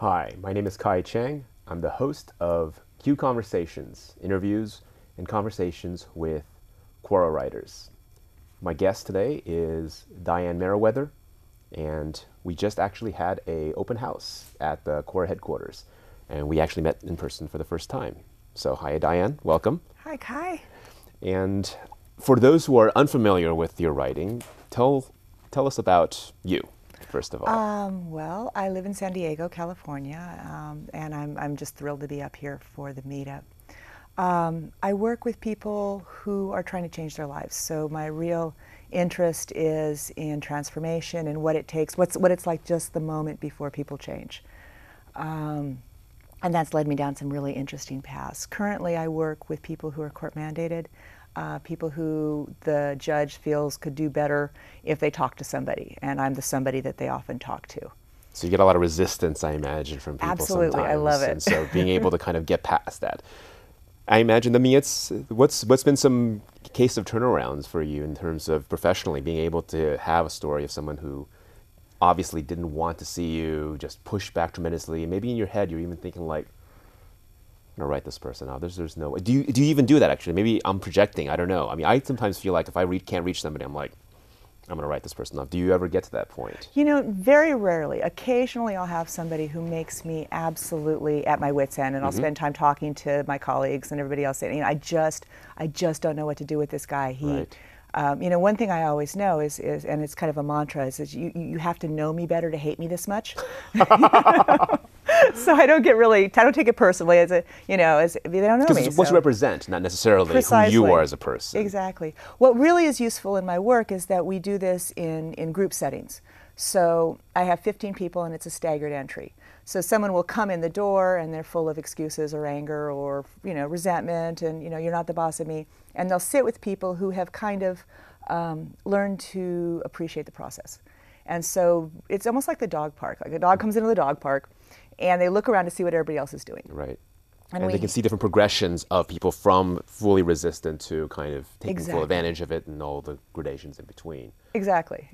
Hi, my name is Kai Chang. I'm the host of Q Conversations, interviews and conversations with Quora writers. My guest today is Diane Meriweather, and we just actually had an open house at the Quora headquarters, and we actually met in person for the first time. So hi, Diane, welcome. Hi, Kai. And for those who are unfamiliar with your writing, tell us about you, first of all. Well, I live in San Diego, California, and I'm just thrilled to be up here for the meetup. I work with people who are trying to change their lives. So my real interest is in transformation and what it takes, what it's like just the moment before people change. And that's led me down some really interesting paths. Currently, I work with people who are court mandated, people who the judge feels could do better if they talk to somebody, and I'm the somebody that they often talk to. So you get a lot of resistance, I imagine, from people. Absolutely, sometimes. I love it. And so being able to kind of get past that. I imagine, what's been some case of turnarounds for you in terms of professionally being able to have a story of someone who obviously didn't want to see you, just push back tremendously, and maybe in your head you're even thinking like, I'm gonna write this person out. There's no way. Do you even do that actually? Maybe I'm projecting. I don't know. I mean, I sometimes feel like if I can't reach somebody, I'm like, I'm gonna write this person off. Do you ever get to that point? You know, very rarely. Occasionally, I'll have somebody who makes me absolutely at my wit's end, and I'll spend time talking to my colleagues and everybody else saying, you know, I just don't know what to do with this guy. Right. You know, one thing I always know is, and it's kind of a mantra, is you have to know me better to hate me this much. So I don't take it personally as a, you know, as they don't know me. Because it's what you represent, not necessarily Precisely. who you are as a person. Exactly. What really is useful in my work is that we do this in group settings. So I have 15 people and it's a staggered entry. So someone will come in the door and they're full of excuses or anger or, you know, resentment and, you know, you're not the boss of me. And they'll sit with people who have kind of learned to appreciate the process. And so it's almost like the dog park. Like a dog comes into the dog park and they look around to see what everybody else is doing. Right. And they can see different progressions of people from fully resistant to kind of taking full advantage of it and all the gradations in between. Exactly.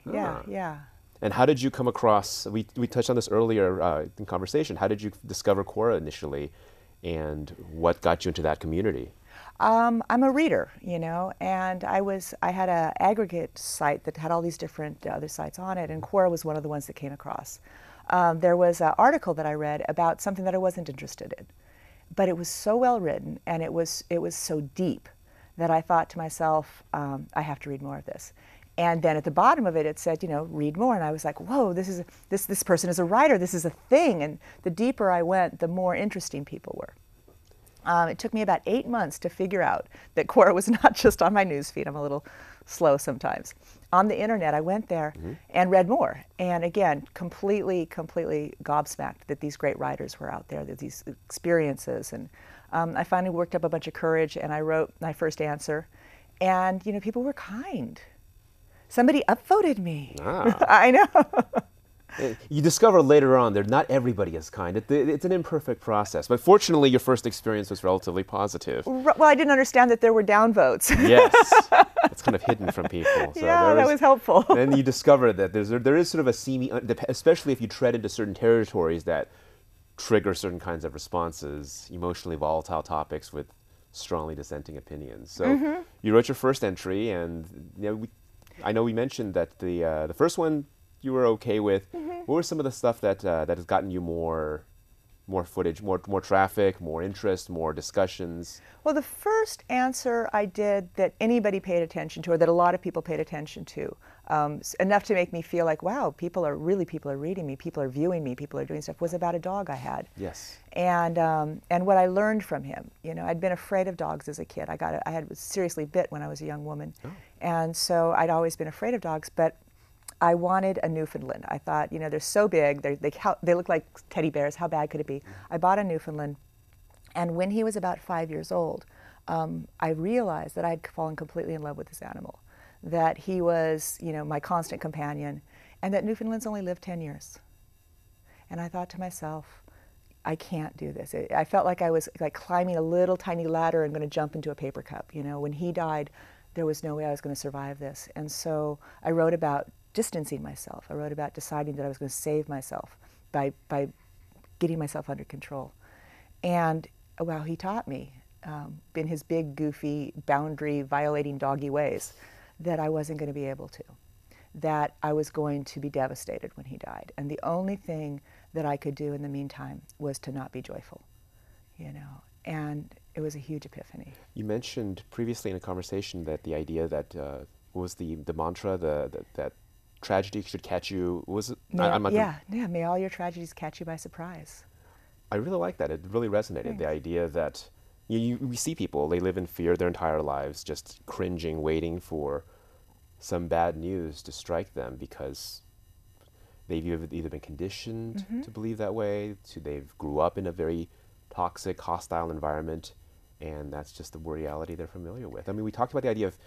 Ah. Yeah. And how did you come across, we touched on this earlier in conversation, how did you discover Quora initially and what got you into that community? I'm a reader, you know, and I had an aggregate site that had all these different other sites on it, and Quora was one of the ones that came across. There was an article that I read about something that I wasn't interested in, but it was so well written and it was so deep that I thought to myself, I have to read more of this. And then at the bottom of it, it said, you know, read more. And I was like, whoa, this person is a writer. This is a thing. And the deeper I went, the more interesting people were. It took me about 8 months to figure out that Quora was not just on my newsfeed. I'm a little slow sometimes. On the internet, I went there and read more. And again, completely gobsmacked that these great writers were out there, that these experiences. And I finally worked up a bunch of courage and I wrote my first answer. And, you know, people were kind. Somebody upvoted me. Ah. I know. You discover later on that not everybody is kind. It's an imperfect process. But fortunately, your first experience was relatively positive. Well, I didn't understand that there were downvotes. Yes. It's kind of hidden from people. So yeah, that was helpful. Then you discover that there is sort of a especially if you tread into certain territories that trigger certain kinds of responses, emotionally volatile topics with strongly dissenting opinions. So you wrote your first entry, and you know, I know we mentioned that the first one you were okay with. What were some of the stuff that has gotten you more footage, more traffic, more interest, more discussions? Well, the first answer I did that anybody paid attention to, or that a lot of people paid attention to, enough to make me feel like, wow, people are reading me, people are viewing me, people are doing stuff, was about a dog I had. Yes. And what I learned from him, you know, I'd been afraid of dogs as a kid. I was seriously bit when I was a young woman, and so I'd always been afraid of dogs, but I wanted a Newfoundland. I thought, you know, they're so big, they look like teddy bears, how bad could it be? I bought a Newfoundland, and when he was about 5 years old, I realized that I'd fallen completely in love with this animal, that he was, you know, my constant companion, and that Newfoundlands only lived 10 years. And I thought to myself, I can't do this. I felt like I was like climbing a little tiny ladder and going to jump into a paper cup. You know, when he died, there was no way I was going to survive this. And so I wrote about distancing myself. I wrote about deciding that I was going to save myself by getting myself under control. And well, he taught me in his big, goofy, boundary violating doggy ways that I wasn't going to be able to, that I was going to be devastated when he died. And the only thing that I could do in the meantime was to not be joyful, you know. And it was a huge epiphany. You mentioned previously in a conversation that the idea that was the mantra, that tragedy should catch you, was it? May all your tragedies catch you by surprise. I really like that. It really resonated. Thanks. The idea that we see people, they live in fear their entire lives, just cringing, waiting for some bad news to strike them because they've either been conditioned to believe that way, they've grew up in a very toxic, hostile environment, and that's just the reality they're familiar with. I mean, we talked about the idea of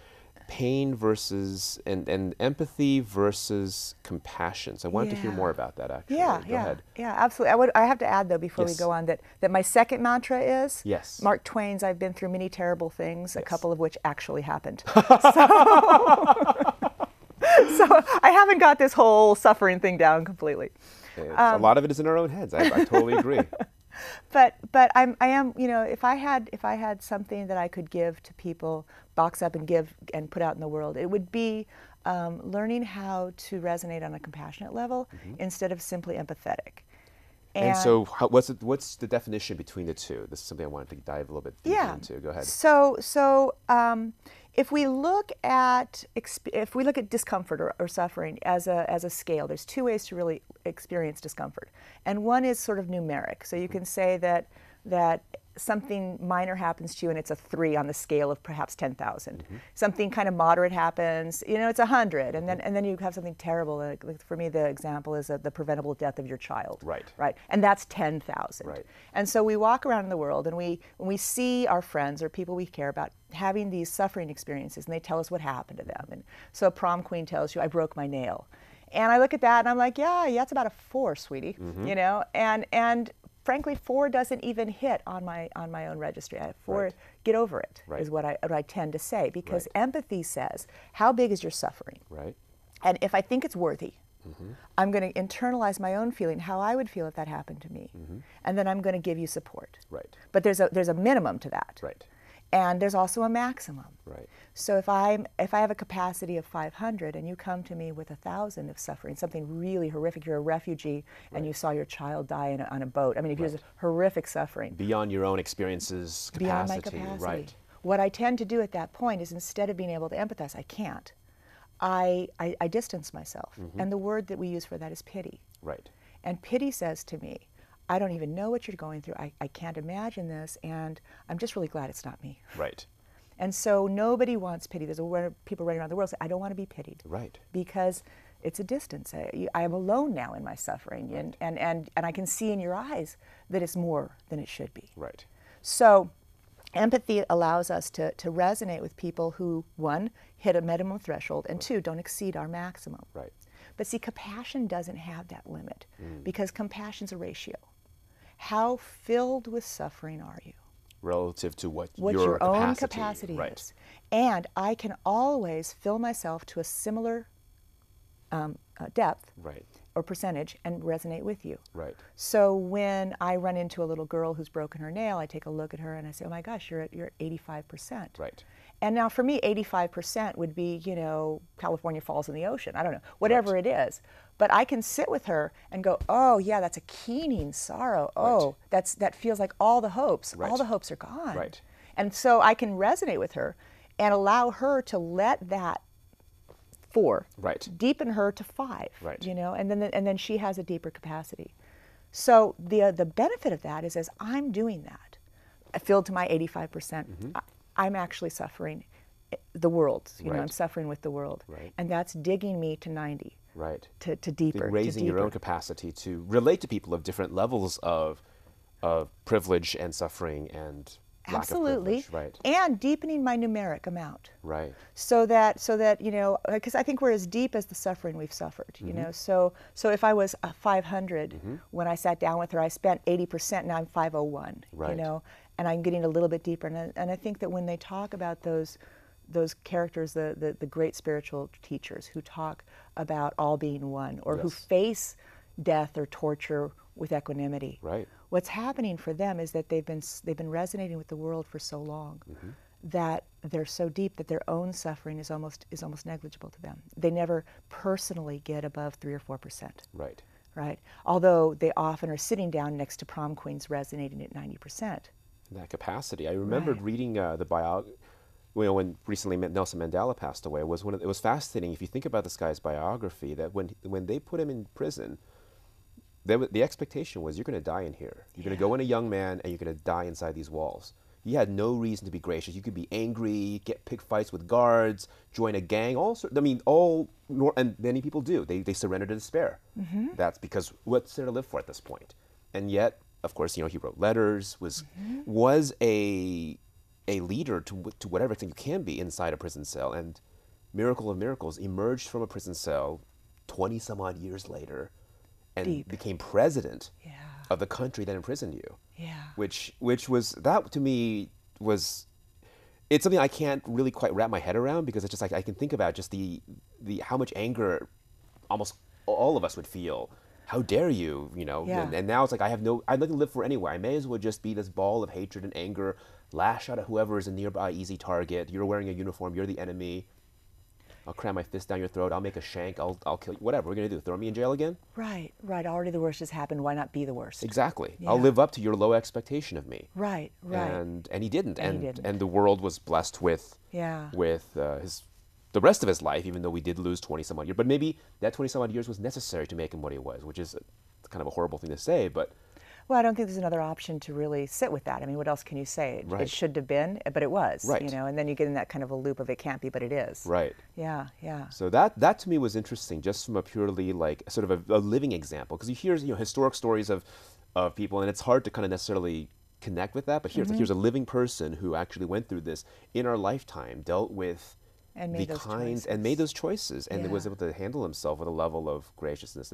pain versus and empathy versus compassion. So I wanted to hear more about that, actually. Go ahead. Yeah, absolutely. I have to add, though, before we go on, that my second mantra is Mark Twain's "I've been through many terrible things, a couple of which actually happened." So I haven't got this whole suffering thing down completely. A lot of it is in our own heads. I totally agree. But I am, you know, if I had something that I could give to people, box up and give and put out in the world, it would be learning how to resonate on a compassionate level instead of simply empathetic. And so what's the definition between the two? This is something I wanted to dive a little bit deeper into. Go ahead. So if we look at discomfort or suffering as a scale, there's two ways to really experience discomfort, and one is sort of numeric. So you can say that something minor happens to you and it's a 3 on the scale of perhaps 10,000. Something kind of moderate happens, you know, it's 100, and then you have something terrible. Like for me, the example is the preventable death of your child. Right. And that's 10,000. Right. And so we walk around in the world and when we see our friends or people we care about having these suffering experiences, and they tell us what happened to them. And so a prom queen tells you, "I broke my nail." And I look at that and I'm like, yeah, it's about a 4, sweetie, you know, and frankly, 4 doesn't even hit on my own registry. I have 4. Get over it is what I tend to say, because empathy says, how big is your suffering? And if I think it's worthy, I'm going to internalize my own feeling, how I would feel if that happened to me, and then I'm going to give you support. But there's a minimum to that. And there's also a maximum. So if I have a capacity of 500 and you come to me with 1,000 of suffering, something really horrific, you're a refugee and you saw your child die on a boat. I mean, if there's horrific suffering. Beyond your own experiences, capacity. Beyond my capacity. What I tend to do at that point is, instead of being able to empathize, I can't. I distance myself. And the word that we use for that is pity. And pity says to me, I don't even know what you're going through. I can't imagine this, and I'm just really glad it's not me. And so nobody wants pity. There's people running around the world say, I don't want to be pitied. Because it's a distance. I am alone now in my suffering, and I can see in your eyes that it's more than it should be. So empathy allows us to resonate with people who, 1, hit a minimum threshold, and 2, don't exceed our maximum. But see, compassion doesn't have that limit, because compassion's a ratio. How filled with suffering are you? Relative to what your own capacity is. And I can always fill myself to a similar depth or percentage and resonate with you. So when I run into a little girl who's broken her nail, I take a look at her and I say, oh my gosh, you're at 85%. And now for me, 85% would be, you know, California Falls in the ocean. I don't know, whatever it is. But I can sit with her and go, oh yeah, that's a keening sorrow. Oh, that feels like all the hopes. All the hopes are gone. And so I can resonate with her and allow her to let that 4 deepen her to 5. You know, and then she has a deeper capacity. So the benefit of that is, as I'm doing that, filled to my 85%, I'm actually suffering the world. You know, I'm suffering with the world, and that's digging me to 90. To deeper. Raising your own capacity to relate to people of different levels of privilege and suffering and lack of privilege. And deepening my numeric amount. So that you know, because I think we're as deep as the suffering we've suffered. You know, so if I was 500 when I sat down with her, I spent 80%. Now I'm 501. You know, and I'm getting a little bit deeper. And I think that when they talk about those characters, the great spiritual teachers who talk about all being one, or who face death or torture with equanimity. Right. What's happening for them is that they've been resonating with the world for so long that they're so deep that their own suffering is almost negligible to them. They never personally get above 3 or 4%. Right. Right. Although they often are sitting down next to prom queens resonating at 90%. That capacity. I remembered reading the biography. When recently Nelson Mandela passed away, it was fascinating. If you think about this guy's biography, that when they put him in prison, the expectation was, you're going to die in here. You're going to go in a young man, and you're going to die inside these walls. You had no reason to be gracious. You could be angry, pick fights with guards, join a gang, and many people do. They surrender to despair. That's because what's there to live for at this point? And yet, of course, he wrote letters, was a leader to whatever extent you can be inside a prison cell, and miracle of miracles, emerged from a prison cell 20 some odd years later and became president of the country that imprisoned you. Which was, that to me was, it's something I can't really quite wrap my head around, because it's just like, I can think about just the how much anger almost all of us would feel. How dare you, and now it's like, I have nothing to live for anyway. I may as well just be this ball of hatred and anger, lash out at whoever is a nearby easy target. You're wearing a uniform, you're the enemy. I'll cram my fist down your throat, I'll make a shank, I'll kill you, whatever we're going to do, throw me in jail again? Right. Already the worst has happened, why not be the worst? Exactly. I'll live up to your low expectation of me. Right. And he didn't. And the world was blessed with the rest of his life, even though we did lose 20 some odd years. But maybe that 20 some odd years was necessary to make him what he was, which is kind of a horrible thing to say, but... Well, I don't think there's another option to really sit with that. I mean, what else can you say? It should have been, but it was, and then you get in that kind of a loop of it can't be, but it is. Right. Yeah. So that to me was interesting, just from a purely like sort of a living example, because you hear historic stories of people, and it's hard to kind of necessarily connect with that, but here's a living person who actually went through this in our lifetime, dealt with and made those choices, and was able to handle himself with a level of graciousness.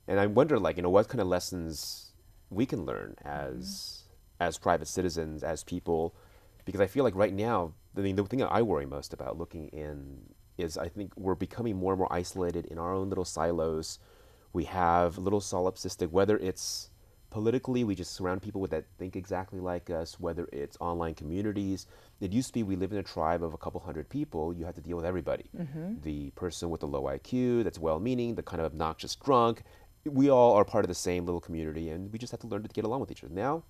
And I wonder, like, what kind of lessons we can learn as private citizens, as people, because I feel like right now, I mean, the thing that I worry most about looking in is, I think we're becoming more and more isolated in our own little silos. We have little solipsistic, whether it's politically, we just surround people with that think exactly like us, whether it's online communities. It used to be we live in a tribe of a couple hundred people, you have to deal with everybody. The person with the low IQ, that's well-meaning, the kind of obnoxious drunk. We all are part of the same little community, and we just have to learn to get along with each other. Now,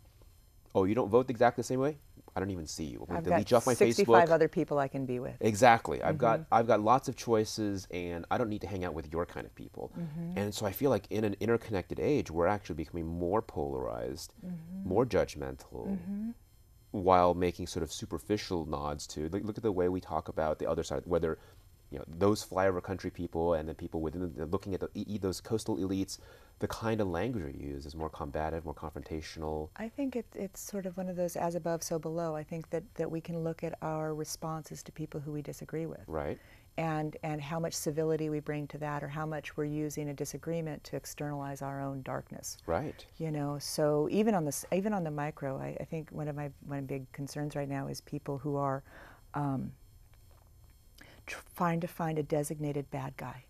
you don't vote exactly the same way? I don't even see you. I've delete got you off my 65 Facebook. other people I can be with. Exactly. I've got lots of choices, and I don't need to hang out with your kind of people. And so I feel like in an interconnected age, we're actually becoming more polarized, more judgmental, while making sort of superficial nods to, look at the way we talk about the other side, whether those flyover country people and the people within looking at those coastal elites, the kind of language we use is more combative, more confrontational. I think it's sort of one of those as above, so below. I think that we can look at our responses to people who we disagree with. Right. And how much civility we bring to that, or how much we're using a disagreement to externalize our own darkness. Right. So even on the micro, I think one of my big concerns right now is people who are trying to find a designated bad guy,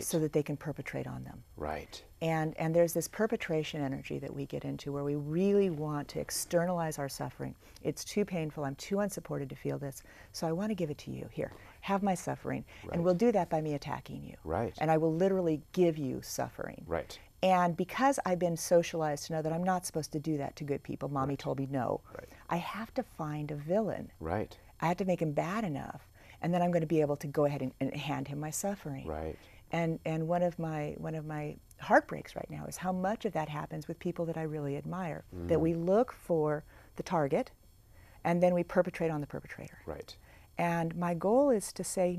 so that they can perpetrate on them. Right. And there's this perpetration energy that we get into where we really want to externalize our suffering. It's too painful, I'm too unsupported to feel this, so I want to give it to you. Here, have my suffering. And we'll do that by me attacking you. Right. And I will literally give you suffering. Right. And because I've been socialized to know that I'm not supposed to do that to good people, Mommy told me no, I have to find a villain. Right. I have to make him bad enough, and then I'm going to be able to go ahead and hand him my suffering. Right. And one of my heartbreaks right now is how much of that happens with people that I really admire. That we look for the target, and then we perpetrate on the perpetrator. Right. And my goal is to say,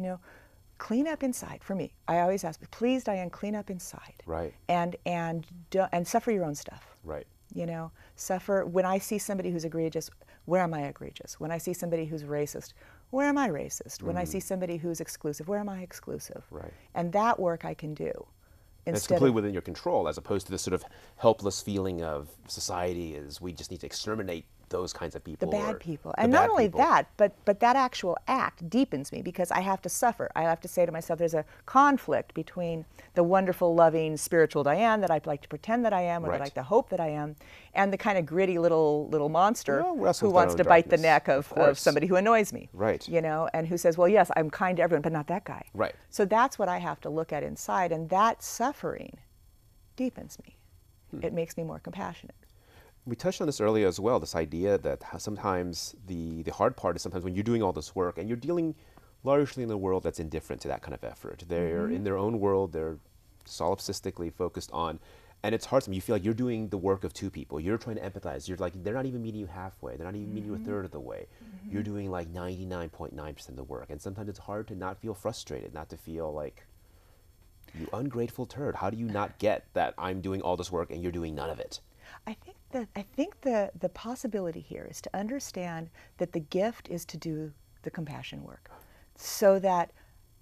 clean up inside. For me, I always ask, please, Diane, clean up inside. Right. And suffer your own stuff. Right. Suffer. When I see somebody who's egregious, where am I egregious? When I see somebody who's racist, where am I racist? When I see somebody who's exclusive, where am I exclusive? Right. And that work I can do. It's completely within your control, as opposed to this sort of helpless feeling of society is we just need to exterminate those kinds of The people. bad or people. the And bad not only people. that, but that actual act deepens me because I have to suffer. I have to say to myself, there's a conflict between the wonderful, loving, spiritual Diane that I'd like to pretend that I am, or that I Right. like to hope that I am, and the kind of gritty little monster Well, wrestle who with our wants own to bite the darkness. neck Of of course. somebody who annoys me. Right. You know, and who says, well, yes, I'm kind to everyone, but not that guy. Right. So that's what I have to look at inside, and that suffering deepens me. It makes me more compassionate. We touched on this earlier as well, this idea that sometimes the hard part is sometimes when you're doing all this work and you're dealing largely in a world that's indifferent to that kind of effort. They're in their own world, they're solipsistically focused on, and it's hard. You feel like you're doing the work of two people. You're trying to empathize. You're like, they're not even meeting you halfway. They're not even meeting you a third of the way. You're doing like 99.9% of the work. And sometimes it's hard to not feel frustrated, not to feel like, you ungrateful turd. How do you not get that I'm doing all this work and you're doing none of it? I think the possibility here is to understand that the gift is to do the compassion work, so that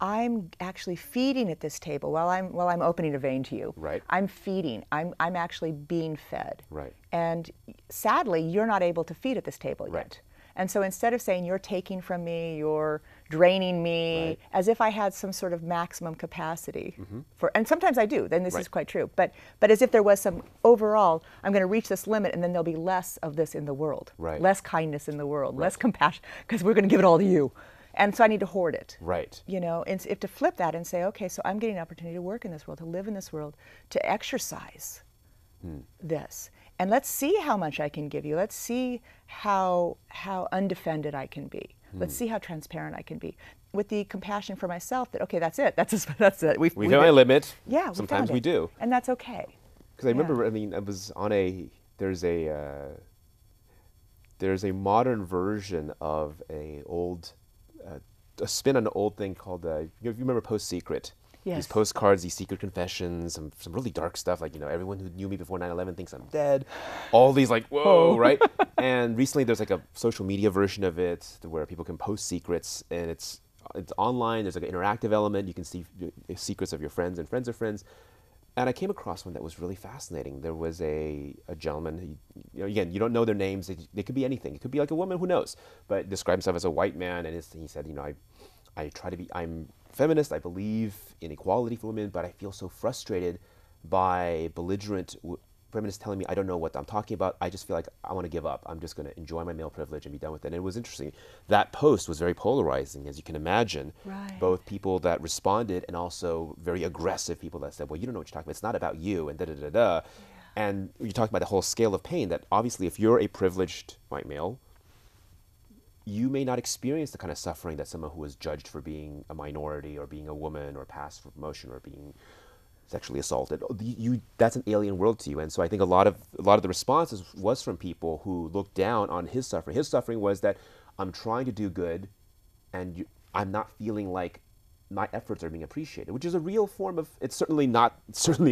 I'm actually feeding at this table while I'm opening a vein to you. Right. I'm feeding. I'm actually being fed. Right. And sadly, you're not able to feed at this table yet. Right. And so instead of saying you're taking from me, you're draining me, Right. as if I had some sort of maximum capacity for, and sometimes I do, then this is Right. quite true, but as if there was some overall, I'm going to reach this limit and then there'll be less of this in the world, Right. less kindness in the world, less compassion, because we're going to give it all to you. And so I need to hoard it. Right. You know, and if to flip that and say, okay, so I'm getting an opportunity to work in this world, to live in this world, to exercise this. And let's see how much I can give you. Let's see how undefended I can be. Let's see how transparent I can be. With the compassion for myself that, okay, that's it. That's it. We've hit my limit. Yeah, Sometimes found we it. do. And that's okay. Because I remember, I mean, I was on there's a modern version of a spin on an old thing called, you remember Post Secret? Yes. These postcards, these secret confessions, some really dark stuff, like, everyone who knew me before 9/11 thinks I'm dead. All these like, whoa, right? And recently there's like a social media version of it where people can post secrets, and it's online. There's like an interactive element. You can see secrets of your friends and friends of friends. And I came across one that was really fascinating. There was a gentleman, again, you don't know their names. They could be anything. It could be like a woman, who knows? But described himself as a white man, and he said, I'm feminist, I believe in equality for women, but I feel so frustrated by belligerent feminists telling me I don't know what I'm talking about. I just feel like I want to give up. I'm just going to enjoy my male privilege and be done with it. And it was interesting. That post was very polarizing, as you can imagine. Right. Both people that responded and also very aggressive people that said, well, you don't know what you're talking about. It's not about you, and da-da-da-da. Yeah. And you talk about the whole scale of pain, that obviously if you're a privileged white male, you may not experience the kind of suffering that someone who was judged for being a minority or being a woman or passed for promotion or being sexually assaulted. That's an alien world to you. And so I think a lot of the responses was from people who looked down on his suffering. His suffering was that I'm trying to do good, and I'm not feeling like my efforts are being appreciated, which is a real form of, it's certainly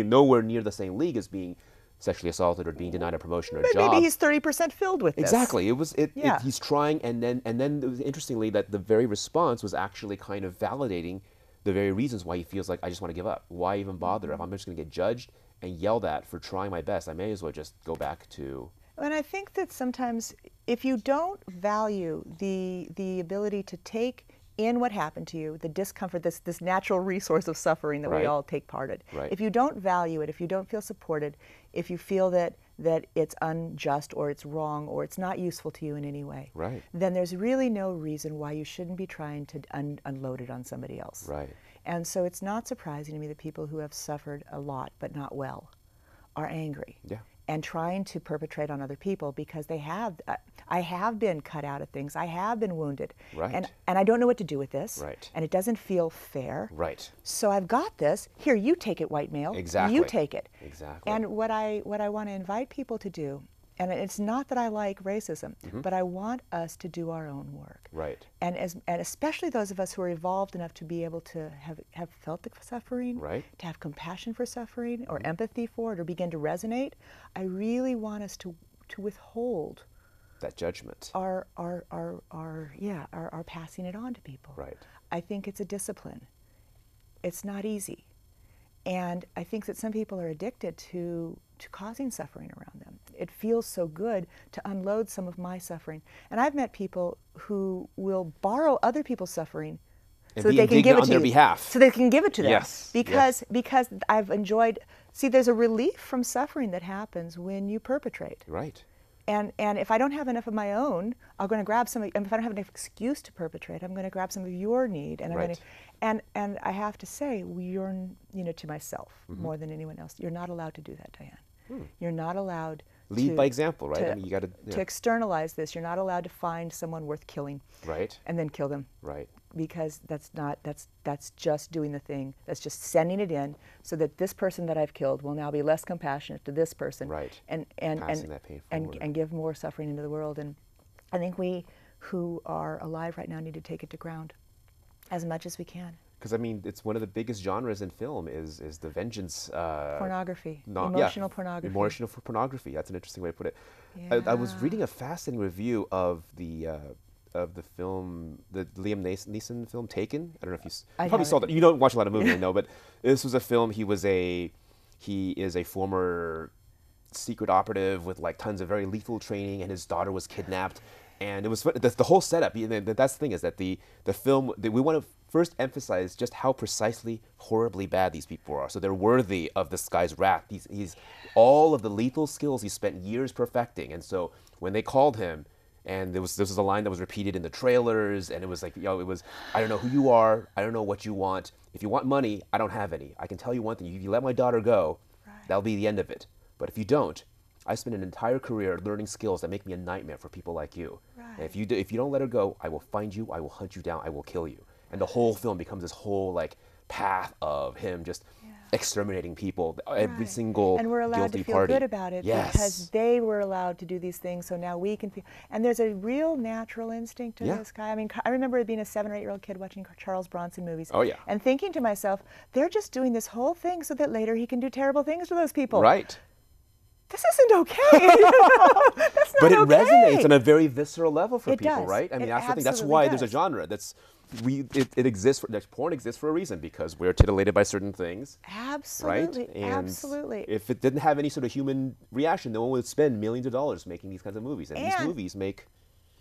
nowhere near the same league as being sexually assaulted or being denied a promotion or a job. Maybe he's 30% filled with this. Exactly. Yeah. He's trying, and then it was interestingly that the very response was actually kind of validating the very reasons why he feels like, I just want to give up. Why even bother? If I'm just going to get judged and yelled at for trying my best, I may as well just go back to. And I think that sometimes if you don't value the ability to take in what happened to you, the discomfort, this natural resource of suffering that we Right. all take part in. Right. If you don't value it, if you don't feel supported, if you feel that it's unjust or it's wrong or it's not useful to you in any way, Right. then there's really no reason why you shouldn't be trying to unload it on somebody else. Right. And so it's not surprising to me that people who have suffered a lot but not well are angry. Yeah. And trying to perpetrate on other people because I have been cut out of things. I have been wounded. Right. And I don't know what to do with this. Right. And it doesn't feel fair. Right. So I've got this. Here, you take it, white male. Exactly. You take it. Exactly. And what I want to invite people to do, and it's not that I like racism, but I want us to do our own work. Right. And especially those of us who are evolved enough to be able to have felt the suffering, Right. to have compassion for suffering or empathy for it or begin to resonate. I really want us to withhold That judgment. our passing it on to people. Right. I think it's a discipline. It's not easy. And I think that some people are addicted to causing suffering around them. it feels so good to unload some of my suffering. And I've met people who will borrow other people's suffering And so that be they can give it indignant on to their you. behalf. So they can give it to them. Yes, Because yes. because I've enjoyed. See, there's a relief from suffering that happens when you perpetrate. Right. And if I don't have enough of my own, I'm going to grab some. And if I don't have enough excuse to perpetrate, I'm going to grab some of your need, and I'm going Right. to. And I have to say, you're, to myself more than anyone else. You're not allowed to do that, Diane. You're not allowed. Lead to, by example, right? To, I mean, you got to. to externalize this. You're not allowed to find someone worth killing. Right. And then kill them. Right. Because that's just doing the thing. That's just sending it in so that this person that I've killed will now be less compassionate to this person. Right. And Passing that pain forward. and give more suffering into the world. And I think we who are alive right now need to take it to ground as much as we can. Because I mean, it's one of the biggest genres in film is the vengeance. Pornography. Emotional pornography. Emotional pornography. That's an interesting way to put it. I was reading a fascinating review of the film, the Liam Neeson film Taken. I don't know if you probably saw that. You don't watch a lot of movies, I know, but this was a film. He is a former secret operative with like tons of very lethal training, and his daughter was kidnapped. And it was the whole setup. That's the thing, is that the film, we want to first emphasize just how precisely horribly bad these people are. So they're worthy of this guy's wrath. He's all of the lethal skills he spent years perfecting. And so when they called him, and this was a line that was repeated in the trailers, and it was like, it was, I don't know who you are, I don't know what you want. If you want money, I don't have any. I can tell you one thing: if you let my daughter go, that'll be the end of it. But if you don't, I spent an entire career learning skills that make me a nightmare for people like you. Right. And if you don't let her go, I will find you, I will hunt you down, I will kill you. And the whole film becomes this whole like path of him just exterminating people, every single and we're allowed guilty to feel party. good about it because they were allowed to do these things, so now we can feel. And there's a real natural instinct to this, Kai. I mean, I remember being a 7 or 8-year-old kid watching Charles Bronson movies. Oh, yeah. And thinking to myself, they're just doing this whole thing so that later he can do terrible things to those people. Right. This isn't okay. That's not But it okay. resonates on a very visceral level for people, does. right? I mean, It that's the thing. That's absolutely why there's a does. genre. It exists. Porn exists for a reason, because we're titillated by certain things. Absolutely. Right? And absolutely. if it didn't have any sort of human reaction, no one would spend millions of dollars making these kinds of movies. And these movies make.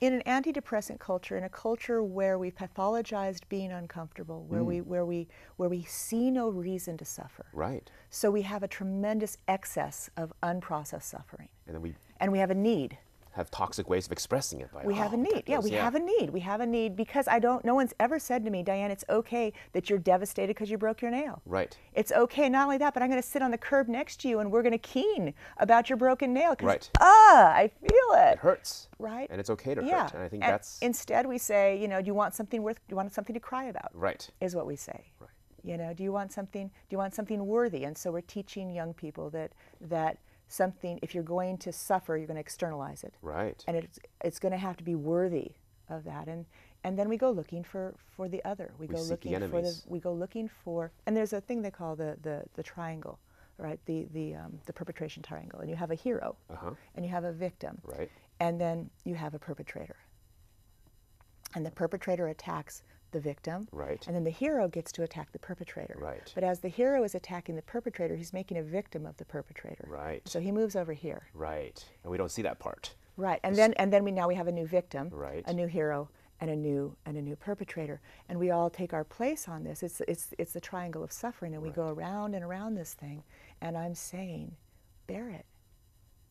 In an antidepressant culture, in a culture where we pathologized being uncomfortable, where we see no reason to suffer. Right. So we have a tremendous excess of unprocessed suffering. And then we And we have a need. have toxic ways of expressing it. We have a need. Yeah, we have a need. We have a need because no one's ever said to me, Diane, it's okay that you're devastated because you broke your nail. Right. It's okay, not only that, but I'm going to sit on the curb next to you and we're going to keen about your broken nail. Right. I feel it. It hurts. Right. And it's okay to Yeah. hurt. And I think And that's. instead we say, do you want something to cry about? Right. Is what we say. Right. Do you want something worthy? And so we're teaching young people that something, if you're going to suffer, you're going to externalize it. Right. And it's going to have to be worthy of that. And then we go looking for the other. We go seek the looking for enemies. we go looking for, and there's a thing they call the triangle, right? The perpetration triangle. And you have a hero, and you have a victim, Right. and then you have a perpetrator. And the perpetrator attacks the victim, Right. and then the hero gets to attack the perpetrator. Right. But as the hero is attacking the perpetrator, he's making a victim of the perpetrator. Right. So he moves over here. Right. And we don't see that part. Right. And then we have a new victim, Right. a new hero, and a new perpetrator. And we all take our place on this. It's the triangle of suffering, and we go around and around this thing. And I'm saying, bear it.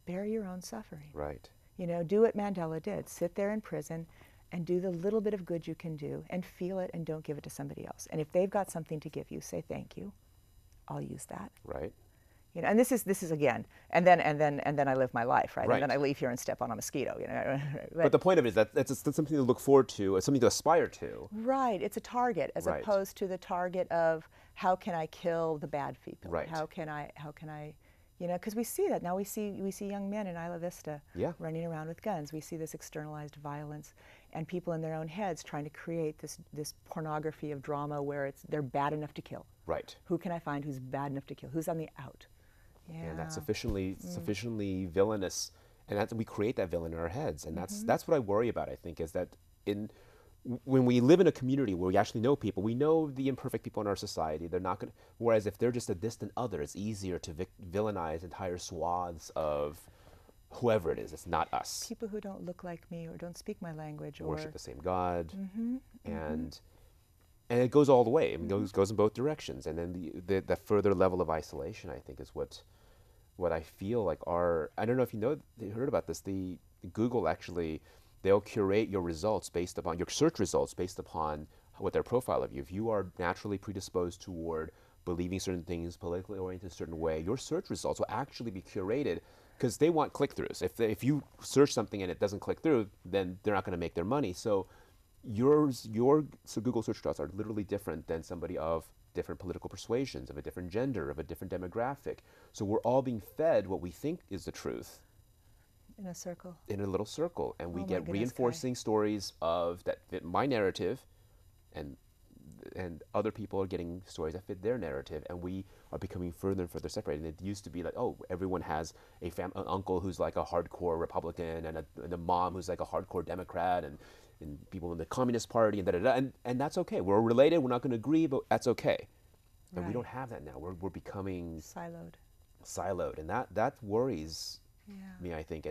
Bear your own suffering. Right. Do what Mandela did. Sit there in prison and do the little bit of good you can do and feel it and don't give it to somebody else. And if they've got something to give you, say thank you. I'll use that. Right. And this is again, and then I live my life, right? Right. And then I leave here and step on a mosquito, But the point of it is that's something to look forward to, it's something to aspire to. Right, it's a target as Right. opposed to the target of how can I kill the bad people? Right. How can I because we see that now. We see young men in Isla Vista running around with guns. We see this externalized violence, and people in their own heads trying to create this pornography of drama where they're bad enough to kill. Right. Who can I find who's bad enough to kill? Who's on the out? Yeah. And that's sufficiently villainous, and we create that villain in our heads, and that's what I worry about. I think is that when we live in a community where we actually know people, we know the imperfect people in our society. They're not going. Whereas if they're just a distant other, it's easier to villainize entire swaths of whoever it is. It's not us. People who don't look like me or don't speak my language or Worship the same God, Mm-hmm, and it goes all the way. It goes in both directions. And then the further level of isolation, I think, is what I feel like I don't know if you heard about this. The Google actually, they'll curate your results based upon your search results based upon what their profile of you. If you are naturally predisposed toward believing certain things, politically oriented a certain way, your search results will actually be curated because they want click-throughs. If you search something and it doesn't click through, then they're not going to make their money. So your Google search results are literally different than somebody of different political persuasions, of a different gender, of a different demographic. So we're all being fed what we think is the truth. in a circle. In a little circle. And we Oh my get goodness, reinforcing stories that fit my narrative, and other people are getting stories that fit their narrative, and we are becoming further and further separated. And it used to be like, oh, everyone has an uncle who's like a hardcore Republican, and a mom who's like a hardcore Democrat, and people in the Communist Party, and da-da-da. And that's okay. We're related, we're not going to agree, but that's okay. And we Right. don't have that now. We're becoming Siloed. and that worries me, I think.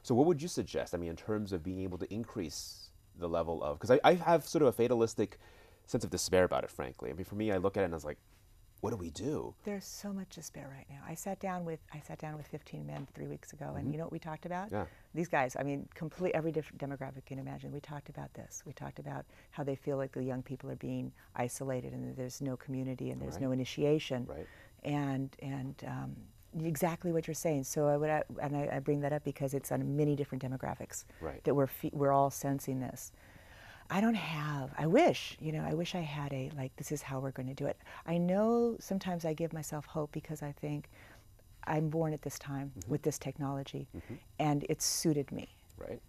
So what would you suggest, I mean, in terms of being able to increase the level of, because I have sort of a fatalistic sense of despair about it, frankly. I mean, for me, I look at it and I was like, what do we do? There's so much despair right now. I sat down with 15 men 3 weeks ago, and you know what we talked about? Yeah. These guys, I mean, every different demographic you can imagine. We talked about this. We talked about how they feel like the young people are being isolated, and there's no community, and there's no initiation, Right. and exactly what you're saying. So I bring that up because it's on many different demographics that we're all sensing this. I wish I had this is how we're going to do it. I know sometimes I give myself hope because I think I'm born at this time with this technology, and it's suited me. Right.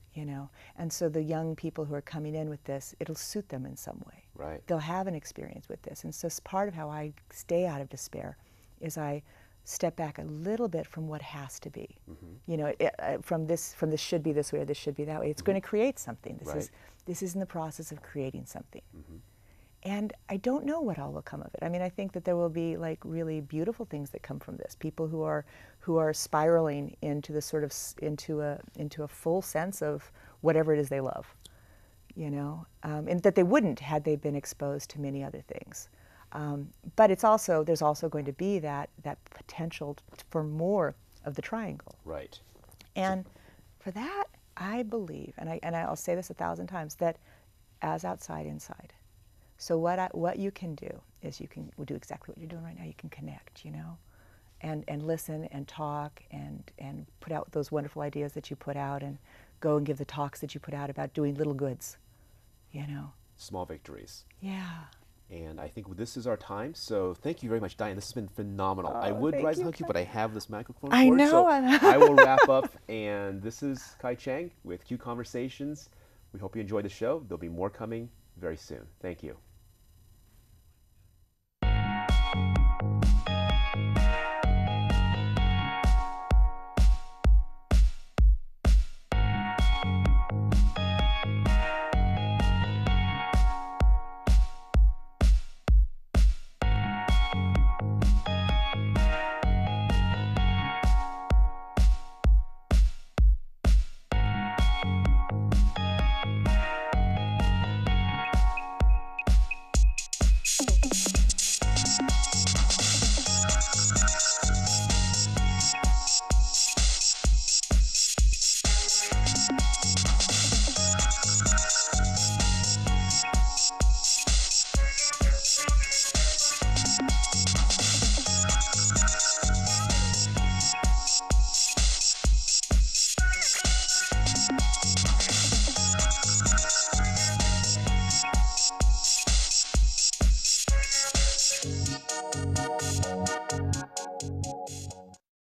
And so the young people who are coming in with this, it'll suit them in some way. Right. They'll have an experience with this. And so part of how I stay out of despair is I step back a little bit from what has to be. From this should be this way or this should be that way. It's going to create something. This is in the process of creating something. And I don't know what all will come of it. I mean, I think that there will be really beautiful things that come from this. People who are spiraling into the sort of into a full sense of whatever it is they love, and that they wouldn't had they been exposed to many other things. But there's also going to be that potential for more of the triangle. Right. And for that, I believe, and I'll say this 1,000 times, that as outside, inside. So what you can do is you can do exactly what you're doing right now. You can connect, and listen and talk and put out those wonderful ideas that you put out, and go and give the talks that you put out about doing little goods, Small victories. Yeah. And I think this is our time. So thank you very much, Diane. This has been phenomenal. Oh, I would thank rise and you, hug you, but I have this microphone I cord, know. so I will wrap up. And this is Kai Chang with Q Conversations. We hope you enjoyed the show. There'll be more coming very soon. Thank you.